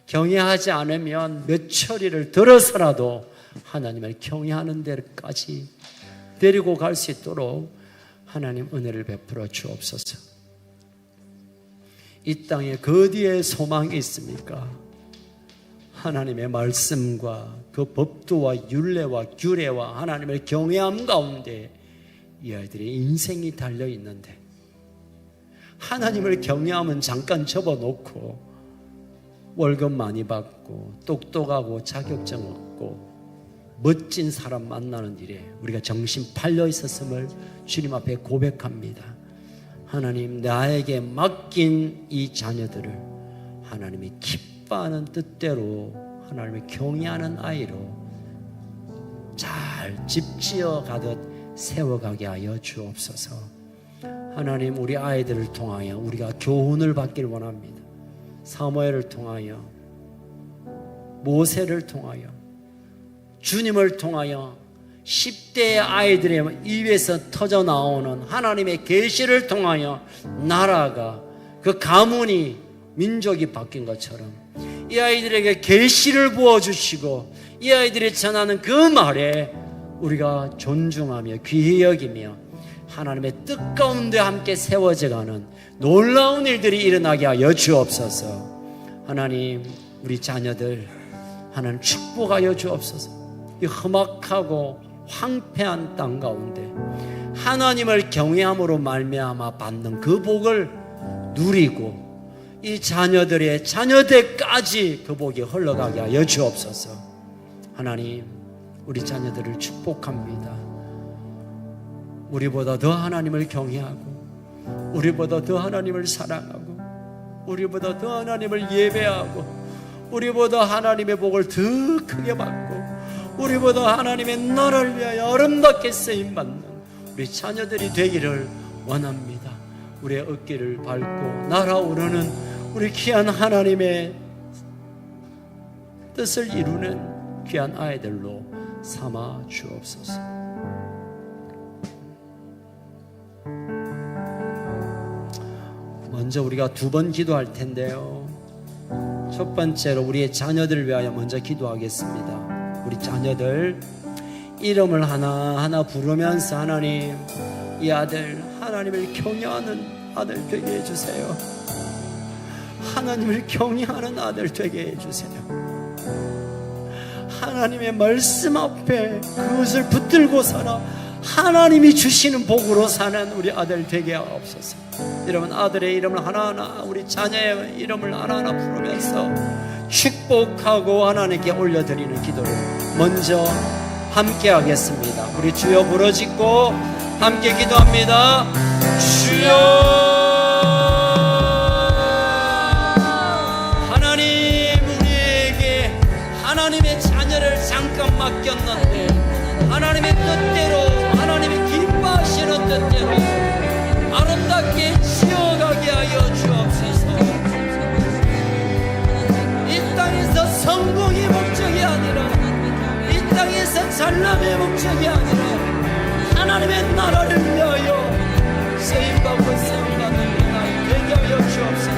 경외하지 않으면 몇 처리를 들어서라도 하나님을 경외하는 데까지 데리고 갈 수 있도록 하나님 은혜를 베풀어 주옵소서. 이 땅에 그 어디에 소망이 있습니까? 하나님의 말씀과 그 법도와 율례와 규례와 하나님을 경외함 가운데 이 아이들의 인생이 달려 있는데 하나님을 경외하면 잠깐 접어놓고 월급 많이 받고 똑똑하고 자격증 얻고 멋진 사람 만나는 일에 우리가 정신 팔려 있었음을 주님 앞에 고백합니다. 하나님, 나에게 맡긴 이 자녀들을 하나님이 기뻐하는 뜻대로 하나님을 경외하는 아이로 잘 집지어 가듯 세워가게 하여 주옵소서. 하나님, 우리 아이들을 통하여 우리가 교훈을 받기를 원합니다. 사무엘을 통하여, 모세를 통하여, 주님을 통하여 10대의 아이들의 입에서 터져 나오는 하나님의 계시를 통하여 나라가, 그 가문이, 민족이 바뀐 것처럼 이 아이들에게 계시를 부어주시고 이 아이들이 전하는 그 말에 우리가 존중하며 귀히 여기며 하나님의 뜻 가운데 함께 세워져가는 놀라운 일들이 일어나게 하여 주옵소서. 하나님, 우리 자녀들 하나님 축복하여 주옵소서. 이 험악하고 황폐한 땅 가운데 하나님을 경외함으로 말미암아 받는 그 복을 누리고 이 자녀들의 자녀들까지 그 복이 흘러가게 하여 주옵소서. 하나님, 우리 자녀들을 축복합니다. 우리보다 더 하나님을 경외하고 우리보다 더 하나님을 사랑하고 우리보다 더 하나님을 예배하고 우리보다 하나님의 복을 더 크게 받고 우리보다 하나님의 나라를 위하여 아름답게 쓰임받는 우리 자녀들이 되기를 원합니다. 우리의 어깨를 밟고 날아오르는 우리 귀한 하나님의 뜻을 이루는 귀한 아이들로 삼아 주옵소서. 먼저 우리가 두 번 기도할 텐데요, 첫 번째로 우리의 자녀들을 위하여 먼저 기도하겠습니다. 우리 자녀들 이름을 하나하나 부르면서 하나님, 이 아들 하나님을 경외하는 아들 되게 해주세요. 하나님을 경외하는 아들 되게 해주세요. 하나님의 말씀 앞에 그것을 붙들고 살아 하나님이 주시는 복으로 사는 우리 아들 되게 하옵소서. 여러분, 아들의 이름을 하나하나, 우리 자녀의 이름을 하나하나 부르면서 축복하고 하나님께 올려드리는 기도를 먼저 함께 하겠습니다. 우리 주여 부르짖고 함께 기도합니다. 주여, 하나님, 우리에게 하나님의 자녀를 잠깐 맡겼는데 하나님의 뜻대로, 하나님이 기뻐하시는 뜻대로 아름답게 지어가게 하여 주옵소서. 이 땅에서 성공이 목적이 아니라, 이 땅에서 잘남의 목적이 아니라 하나님의 나라를 위하여 쓰임받고 쓰임받는 날 되게 하여 주옵소서.